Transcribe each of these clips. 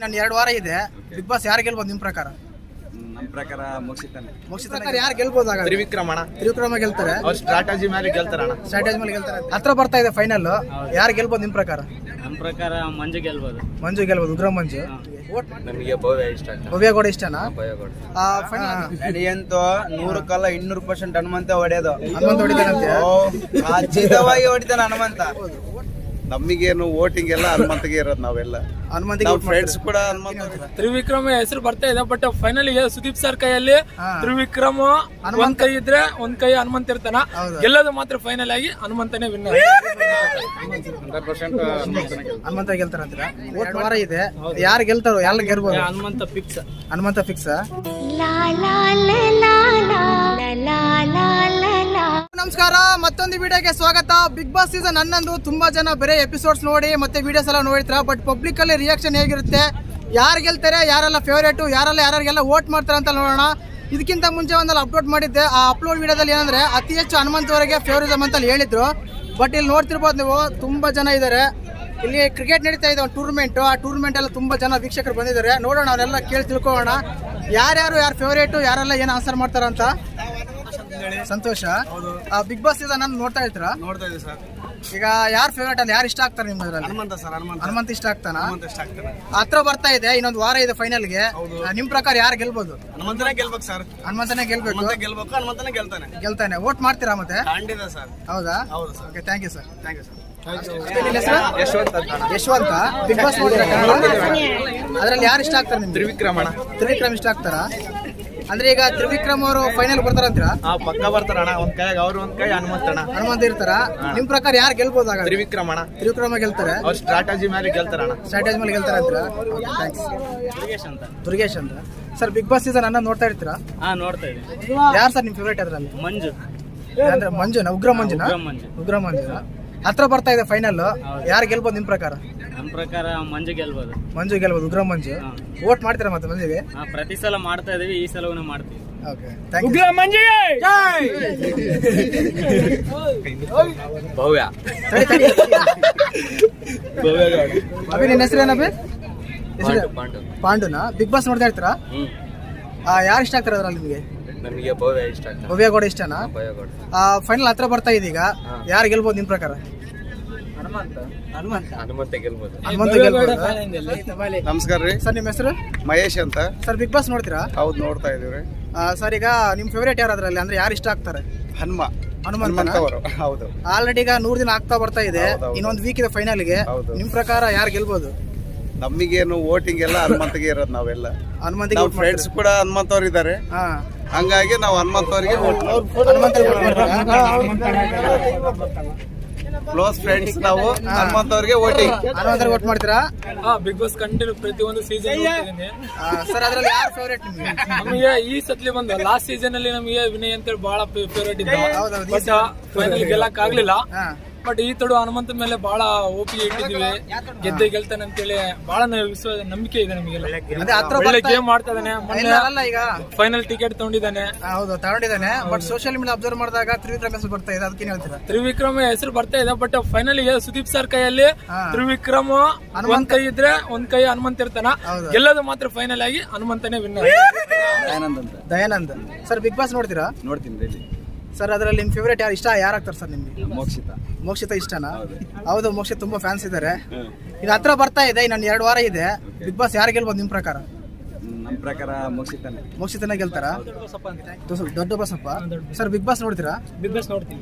ನಾನು 2 ವಾರ ಇದೆ. ಬಿಗ್ ಬಾಸ್ ಯಾರು ಗೆಲ್ಬೋದು ನಿಮ್ ಪ್ರಕಾರ? ನಮ್ಮ ಪ್ರಕಾರ ಮುಗಿಸಿದ ಯಾರು ಗೆಲ್ಬೋದು? ತ್ರಿವಿಕ್ರಮ ಗೆಲ್ತಾರೆ. ಅವ್ರ ಸ್ಟ್ರಾಟಜಿ ಮೇಲೆ ಗೆಲ್ತಾರಣ. ಸ್ಟ್ರಾಟಜಿ ಮೇಲೆ ಗೆಲ್ತಾರೆ. ಹತ್ರ ಬರ್ತಾ ಇದೆ ಫೈನಲ್. ಯಾರು ಗೆಲ್ಬೋದು ನಿಮ್ ಪ್ರಕಾರ? ನಮ್ಮ ಪ್ರಕಾರ ಮಂಜು ಗೆಲ್ಬೋದು. ಮಂಜು ಗೆಲ್ಬೋದು. ಉಗ್ರ ಮಂಜು. ನಮಗೆ ಭವ್ಯ ಇಷ್ಟ. ಭವ್ಯ ಕೂಡ ಇಷ್ಟನಾ? ಅಂತೂ 100ಕ್ಕಲ್ಲ 200% ಹನುಮಂತ ಹೊಡೆಯೋದು. ಹನುಮಂತ ಹೊಡಿತಾನಂತೆ. ಖಚಿತವಾಗಿ ಹೊಡಿತಾನ ಹನುಮಂತ. ನಮಗೇನು ವೋಟಿಂಗ್ ಎಲ್ಲ ಹನುಮಂತಗೆ ಇರೋದು. ನಾವೆಲ್ಲ ಹನುಮಂತಿಗೆ ಫ್ರೆಂಡ್ಸ್ ಕೂಡ ಹನುಮಂತ. ತ್ರಿವಿಕ್ರಮ ಹೆಸರು ಬರ್ತಾ ಇದೆ, ಬಟ್ ಫೈನಲ್ ಗೆ ಸುದೀಪ್ ಸರ್ ಕೈಯಲ್ಲಿ ತ್ರಿವಿಕ್ರಮ ಒಂದ್ ಕೈ ಇದ್ರೆ ಒಂದ್ ಕೈ ಹನುಮಂತ ಇರ್ತಾನ. ಗೆಲ್ಲೋದು ಮಾತ್ರ ಫೈನಲ್ ಆಗಿ ಹನುಮಂತನೇ ವಿನ್ನರ್. 100% ಹನುಮಂತ ಗೆಲ್ತಾರಂತ. 2 ವಾರ ಇದೆ. ಯಾರು ಗೆಲ್ತಾರೋ? ಯಾರು ಗೆಲ್ಬೋದು? ಹನುಮಂತ ಫಿಕ್ಸ್. ಹನುಮಂತ ಫಿಕ್ಸ್. ನಮಸ್ಕಾರ, ಮತ್ತೊಂದು ವಿಡಿಯೋಗೆ ಸ್ವಾಗತ. ಬಿಗ್ ಬಾಸ್ ಸೀಸನ್ 11 ತುಂಬಾ ಜನ ಬೇರೆ ಎಪಿಸೋಡ್ಸ್ ನೋಡಿ ಮತ್ತೆ ವಿಡಿಯೋಸ್ ಎಲ್ಲ ನೋಡಿರ್ತಾರೆ. ಬಟ್ ಪಬ್ಲಿಕ್ ಅಲ್ಲಿ ರಿಯಾಕ್ಷನ್ ಹೇಗಿರುತ್ತೆ, ಯಾರು ಗೆಲ್ತಾರೆ, ಯಾರೆಲ್ಲ ಫೇವರೇಟು, ಯಾರಿಗೆಲ್ಲ ವೋಟ್ ಮಾಡ್ತಾರೆ ಅಂತ ನೋಡೋಣ. ಇದಕ್ಕಿಂತ ಮುಂಚೆ ಒಂದಲ್ಲ ಅಪ್ಲೋಡ್ ಮಾಡಿದ್ದೆ. ಆ ಅಪ್ಲೋಡ್ ವಿಡಿಯೋದಲ್ಲಿ ಏನಂದ್ರೆ ಅತಿ ಹೆಚ್ಚು ಹನುಮಂತವರೆಗೆ ಫೇವರಿಸಮ್ ಅಂತ ಹೇಳಿದ್ರು. ಬಟ್ ಇಲ್ಲಿ ನೋಡ್ತಿರ್ಬೋದು ನೀವು, ತುಂಬಾ ಜನ ಇದ್ದಾರೆ. ಇಲ್ಲಿ ಕ್ರಿಕೆಟ್ ನಡೀತಾ ಇದೆ, ಒಂದು ಟೂರ್ನಮೆಂಟ್. ಆ ಟೂರ್ನಮೆಂಟ್ ಎಲ್ಲ ತುಂಬಾ ಜನ ವೀಕ್ಷಕರು ಬಂದಿದ್ದಾರೆ. ನೋಡೋಣ, ಅವರೆಲ್ಲ ಕೇಳಿ ತಿಳ್ಕೊಳ್ಳೋಣ ಯಾರು ಫೇವರೇಟು, ಯಾರೆಲ್ಲ ಏನು ಆನ್ಸರ್ ಮಾಡ್ತಾರಂತ. ಸಂತೋಷ. ಬಿಗ್ ಬಾಸ್ ಸೀಸನ್ ನಾನು ನೋಡ್ತಾ ಇರ್ತೀರಾ? ನೋಡ್ತಾ ಇದ್ದೀವಿ ಸರ್. ಈಗ ಯಾರು ಫೇವರೇಟ್ ಅಂತ ಯಾರು ಇಷ್ಟ ಆಗ್ತಾರೆ ನಿಮ್ಗೆ? ಹನುಮಂತ ಸರ್. ಹನುಮಂತ ಇಷ್ಟ ಆಗ್ತಾನ? ಹತ್ರ ಬರ್ತಾ ಇದೆ, ಇನ್ನೊಂದು ವಾರ ಇದೆ ಫೈನಲ್ಗೆ. ನಿಮ್ ಪ್ರಕಾರ ಯಾರು ಗೆಲ್ಬಹುದು? ಹನುಮಂತನೇ ಗೆಲ್ಬೇಕು ಸರ್. ಹನುಮಂತನೇ ಗೆಲ್ಬೇಕು. ಹನುಮಂತನೇ ಗೆಲ್ತಾನೆ. ವೋಟ್ ಮಾಡ್ತೀರಾ ಮತ್ತೆ? ಖಂಡಿತ ಸರ್. ಹೌದಾ? ಹೌದು sir. Okay, thank you sir. Yashwant. Yashwant. Bigg Boss ಅದ್ರಲ್ಲಿ ಯಾರು ಇಷ್ಟ ಆಗ್ತಾರೆ ನಿಮ್ಗೆ? ತ್ರಿವಿಕ್ರಮ್ ಇಷ್ಟ ಆಗ್ತಾರ? ಅಂದ್ರೆ ಈಗ ತ್ರಿವಿಕ್ರಮ್ ಅವರು ಫೈನಲ್ ಬರ್ತಾರಂತೀರಾ? ಪಕ್ಕ ಬರ್ತಾರಣ. ಒಂದ್ ಕೈ ಅವ್ರು, ಒಂದ್ ಕೈ ಹನುಮಂತ ಇರ್ತಾರ. ನಿಮ್ ಪ್ರಕಾರ ಯಾರು ಗೆಲ್ಬೋದು? ತ್ರಿವಿಕ್ರಮ ಗೆಲ್ತಾರೆ. ಅವ್ರ ಸ್ಟ್ರಾಟಜಿ ಮೇಲೆ ಗೆಲ್ತಾರಣ. ಸ್ಟ್ರಾಟಜಿ ಮೇಲೆ ಗೆಲ್ತಾರ ಅಂತೀರಾ? ಥ್ಯಾಂಕ್ಸ್. ದುರ್ಗೇಶ್ ಅಂತ. ಸರ್, ಬಿಗ್ ಬಾಸ್ ಸೀಸನ್ ನೋಡ್ತಾ ಇರ್ತೀರಾ? ನೋಡ್ತಾ ಇದ್ದೀವಿ. ಯಾರು ಸರ್ ನಿಮ್ ಫೇವರೇಟ್ ಅದ್ರಲ್ಲಿ? ಮಂಜು. ಅಂದ್ರೆ ಮಂಜುನ? ಉಗ್ರ ಮಂಜುನ? ಉಗ್ರ ಮಂಜುನ. ಹತ್ರ ಬರ್ತಾ ಇದೆ ಫೈನಲ್. ಯಾರು ಗೆಲ್ಬೋದು ನಿಮ್ ಪ್ರಕಾರ? ನಮ್ಮ ಪ್ರಕಾರ ಮಂಜು ಗೆಲ್ಬೋದು. ಮಂಜು ಗೆಲ್ಬೋದು. ಉಗ್ರ ಮಂಜು. ವೋಟ್ ಮಾಡ್ತೀರಾ ಮತ್ತೆ ಮಂಜುಗೆ? ಪ್ರತಿ ಸಲ ಮಾಡ್ತಾ ಇದೀವಿ, ಈ ಸಲವೂ ಮಾಡ್ತೀವಿ. Okay, thank you. ಉಗ್ರ ಮಂಜಿಗೆ ಭವ್ಯ. ಅಭಿ, ನಿನ್ನ ಹೆಸರೇನಭಿ? ಪಾಂಡುನಾ? ಬಿಗ್ ಬಾಸ್ ನೋಡ್ತಾ ಇರ್ತೀರಾ? ಯಾರು ಇಷ್ಟ ಆಗ್ತಾರೆ ಅದ್ರಲ್ಲಿ ನಿಮ್ಗೆ? ನಮಗೆ ಭವ್ಯ ಇಷ್ಟ. ಭವ್ಯ ಕೂಡ ಇಷ್ಟನಾ? ಫೈನಲ್ ಹತ್ರ ಬರ್ತಾ ಇದೆ ಈಗ. ಯಾರು ಗೆಲ್ಬೋದು ನಿಮ್ ಪ್ರಕಾರ? ಹನುಮಂತ ಗೆಲ್ಬೋದು. ಹನುಮಂತ ಗೆಲ್ಬೋದು. ನಮಸ್ಕಾರ ರೀ ಸರ್, ನಿಮ್ಮ ಹೆಸರು? ಮಹೇಶ್ ಅಂತ. ಸರ್, ಬಿಗ್ ಬಾಸ್ ನೋಡ್ತೀರಾ? ಹೌದು, ನೋಡ್ತಾ ಇದೀವ್ರಿ. ಸರ್, ಈಗ ನಿಮ್ ಫೇವರೇಟ್ ಯಾರು ಅದ್ರಲ್ಲಿ? ಅಂದ್ರೆ ಯಾರು ಇಷ್ಟ ಆಗ್ತಾರೆ? ಹನುಮಂತ ಅವರು. ಹೌದು. ಆಲ್ರೆಡಿ ಈಗ 100 ದಿನ ಆಗ್ತಾ ಬರ್ತಾ ಇದೆ. ಇನ್ನೊಂದು ವೀಕ್ ಇದೆ ಫೈನಲ್ಗೆ. ನಿಮ್ ಪ್ರಕಾರ ಯಾರು ಗೆಲ್ಬೋದು? ನಮಗೇನು ವೋಟಿಂಗ್ ಎಲ್ಲ ಹನುಮಂತಗೆ ಇರೋದು. ನಾವೆಲ್ಲ ಹನುಮಂತಿಗೆ ಫ್ರೆಂಡ್ಸ್ ಕೂಡ ಹನುಮಂತವ್ರು ಇದ್ದಾರೆ. ಹಂಗಾಗಿ ನಾವು ಹನುಮಂತವ್ರಿಗೆ ಕ್ಲೋಸ್ ಫ್ರೆಂಡ್ಸ್. ನಾವು ಹನುಮಂತವ್ರಿಗೆ ವೋಟಿಂಗ್. ಹನುಮಂತರಿಗೆ ವೋಟ್ ಮಾಡ್ತೀರಾ? ಬಿಗ್ ಬಾಸ್ ಕಂಟಿನ್ಯೂ ಪ್ರತಿಯೊಂದು ಸೀಸನ್ ನೋಡ್ತಿದ್ದೀನಿ. ಸರ್, ಅದ್ರಲ್ಲಿ ಯಾರು ಫೇವರೇಟ್ ನಿಮ್ಗೆ? ನಮಗೆ ಈ ಸತ್ಲಿ ಬಂದ ಲಾಸ್ಟ್ ಸೀಸನ್ ಅಲ್ಲಿ ನಮಗೆ ವಿನಯ್ ಅಂತೇಳಿ ಬಹಳ ಫೇವರೇಟ್ ಇದ್ದ. ಬಟ್ ಫೈನಲ್ ಗೆಲ್ಲಕ್ ಆಗ್ಲಿಲ್ಲ. ಬಟ್ ಈ ತಡು ಹನುಮಂತ ಮೇಲೆ ಬಹಳ ಒಪ್ಪಿಗೆ ಇಟ್ಟಿದೀವಿ. ಗೆಲ್ತಾನೆ ಅಂತೇಳಿ ಬಹಳ ನಂಬಿಕೆ ಇದೆ ನಮಗೆ. ಗೇಮ್ ಮಾಡ್ತಾ ಇದ್ದಾನೆ. ಈಗ ಫೈನಲ್ ಟಿಕೆಟ್ ತಗೊಂಡಿದ್ದಾನೆ. ಹೌದು, ತಗೊಂಡಿದ್ದಾನೆ. ಬಟ್ ಸೋಷಿಯಲ್ ಮೀಡಿಯಾ ಅಬ್ಸರ್ವ್ ಮಾಡಿದಾಗ ತ್ರಿವಿಕ್ರಮ್ ಹೆಸರು ಬರ್ತಾ ಇದೆ. ಅದಕ್ಕೆ ಹೇಳ್ತೀರಾ? ತ್ರಿವಿಕ್ರಮ ಹೆಸರು ಬರ್ತಾ ಇದೆ, ಬಟ್ ಫೈನಲ್ ಗೆ ಸುದೀಪ್ ಸರ್ ಕೈಯಲ್ಲಿ ತ್ರಿವಿಕ್ರಮ ಒಂದ್ ಕೈ ಇದ್ರೆ ಒಂದ್ ಕೈ ಹನುಮಂತ ಇರ್ತಾನ. ಗೆಲ್ಲೋದು ಮಾತ್ರ ಫೈನಲ್ ಆಗಿ ಹನುಮಂತನೇ winner. Dayanand. Sir, Big Boss ನೋಡ್ತೀರಾ? ನೋಡ್ತೀನಿ. ಸರ್, ಅದರಲ್ಲಿ ನಿಮ್ ಫೇವರೇಟ್ ಯಾರು ಇಷ್ಟ? ಯಾರು ಆಗ್ತಾರೆ ಸರ್ ನಿಮ್ಗೆ? ಮೋಕ್ಷಿತ ಇಷ್ಟನಾ? ಹೌದು, ಮೋಕ್ಷಿತ ತುಂಬಾ ಫ್ಯಾನ್ಸ್ ಇದ್ದಾರೆ. ಈಗ ಹತ್ರ ಬರ್ತಾ ಇದೆ, ಇನ್ನೊಂದು 2 ವಾರ ಇದೆ. ಬಿಗ್ ಬಾಸ್ ಯಾರು ಗೆಲ್ಬೋದು ನಿಮ್ ಪ್ರಕಾರ? ನಮ್ಮ ಪ್ರಕಾರ ಮೋಕ್ಷಿತನೇ ಗೆಲ್ತಾರ? ದೊಡ್ಡ ಬಸಪ್ಪ. ಸರ್, ಬಿಗ್ ಬಾಸ್ ನೋಡ್ತೀರಾ? ಬಿಗ್ ಬಾಸ್ ನೋಡ್ತೀವಿ.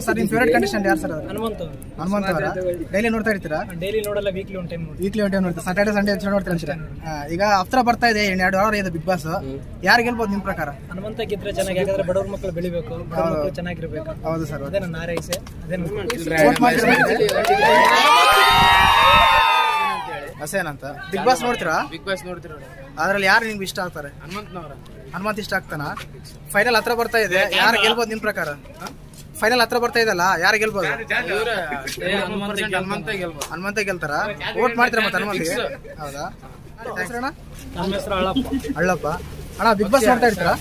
ಸರ್, ನಿಮ್ ಫೇವರೇಟ್ ಕಂಟೆಸ್ಟೆಂಟ್ ಯಾರು ಸರ್? ಹನುಮಂತ ಅವರ. ಡೈಲಿ ನೋಡ್ತಾ ಇರ್ತೀರಾ? ಡೈಲಿ ನೋಡಲ್ಲ, ವೀಕ್ಲಿ ಒನ್ ಟೈಮ್ ನೋಡ್ತೀರಾ? ಸ್ಯಾಟರ್ಡೆ ಸಂಡೇ ನೋಡ್ತೀರಾ? ಈಗ ಹತ್ರ ಬರ್ತಾ ಇದೆ, 2 ವಾರ ಇದೆ ಬಿಗ್ ಬಾಸ್. ಯಾರು ಗೆಲ್ಬೋದು ನಿಮ್ ಪ್ರಕಾರ? ಹನುಮಂತ ಗೆದ್ರೆ ಚೆನ್ನಾಗಿ. ಯಾಕಂದ್ರೆ ಬಡವ್ರ ಮಕ್ಕಳು ಬೆಳಿಬೇಕು, ಬಡವ್ರ ಮಕ್ಕಳು ಚೆನ್ನಾಗಿರ್ಬೇಕು. ಹೌದು ಸರ್, ಅದೇ ನನ್ನ ಆರೈಕೆ. ಹಸೇನಂತ. ಬಿಗ್ ಬಾಸ್ ನೋಡ್ತೀರಾ? ಬಿಗ್ ಬಾಸ್ ನೋಡ್ತೀರಾ? ಅದ್ರಲ್ಲಿ ಯಾರು ನಿಮ್ಗೆ ಇಷ್ಟ ಆಗ್ತಾರೆ? ಹನುಮಂತ ಇಷ್ಟ ಆಗ್ತಾನ? ಫೈನಲ್ ಹತ್ರ ಬರ್ತಾ ಇದೆ, ಯಾರು ಗೆಲ್ಬೋದು ನಿಮ್ ಪ್ರಕಾರ? ಫೈನಲ್ ಹತ್ರ ಬರ್ತಾ ಇದಲ್ಲ, ಯಾರು ಗೆಲ್ಬೋದು? ಹನುಮಂತ ಗೆಲ್ತಾರ? ವೋಟ್ ಮಾಡ್ತೀರಾ ಮತ್ತೆ ಹನುಮಂತಿಗೆ? ಹೌದಾ? ಹೆಸರಣ್ಣ? ನಮ್ಮ ಹೆಸರು ಅಳ್ಳಪ್ಪ. ಅಳ್ಳಪ್ಪ. ಅಣ್ಣ ಬಿಗ್ ಬಾಸ್ ನೋಡ್ತಾ ಇರ್ತೀರಾ?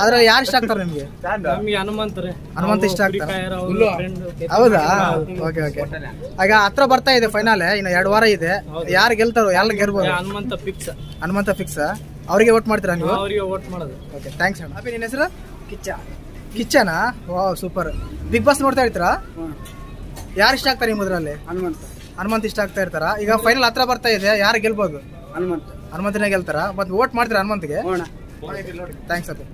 ಅದ್ರಲ್ಲಿ ಯಾರು ಇಷ್ಟ ಆಗ್ತಾರೆ ನಿಮ್ಗೆ? ನಮ್ಗೆ ಹನುಮಂತರೇ ಹನುಮಂತ ಇಷ್ಟ ಆಗ್ತಾರೆ. ಹೌದಾ? Okay okay. ಈಗ ಹತ್ರ ಬರ್ತಾ ಇದೆ ಫೈನಲ್, ಇನ್ನು 2 ವಾರ ಇದೆ. ಯಾರು ಗೆಲ್ತಾರೋ, ಯಾರು ಗೆಲ್ಬೋದು? ಹನುಮಂತ ಫಿಕ್ಸ್. ಹನುಮಂತ ಫಿಕ್ಸ್. ಅವರಿಗೆ ವೋಟ್ ಮಾಡ್ತೀರಾ ನೀವು? ಅವರಿಗೆ ವೋಟ್ ಮಾಡೋದು. ಓಕೆ, ಥ್ಯಾಂಕ್ಸ್ ಅಣ್ಣ. ಅಪ್ಪಿ, ನಿನ್ನ ಹೆಸರು? ಕಿಚ್ಚನಾ? Wow, super. ಬಿಗ್ ಬಾಸ್ ನೋಡ್ತಾ ಇರ್ತೀರಾ? ಯಾರು ಇಷ್ಟ ಆಗ್ತಾರೆ ನಿಮ್ಮದ್ರಲ್ಲಿ? ಹನುಮಂತ ಇಷ್ಟ ಆಗ್ತಾ ಇರ್ತಾರ. ಈಗ ಫೈನಲ್ ಹತ್ರ ಬರ್ತಾ ಇದೆ, ಯಾರು ಗೆಲ್ಬೋದು? ಹನುಮಂತನೇ ಗೆಲ್ತಾರ. ಮತ್ತೆ ವೋಟ್ ಮಾಡ್ತೀರಾ ಹನುಮಂತಿಗೆ? ಥ್ಯಾಂಕ್ಸ್ ಅಪ್ಪಿ.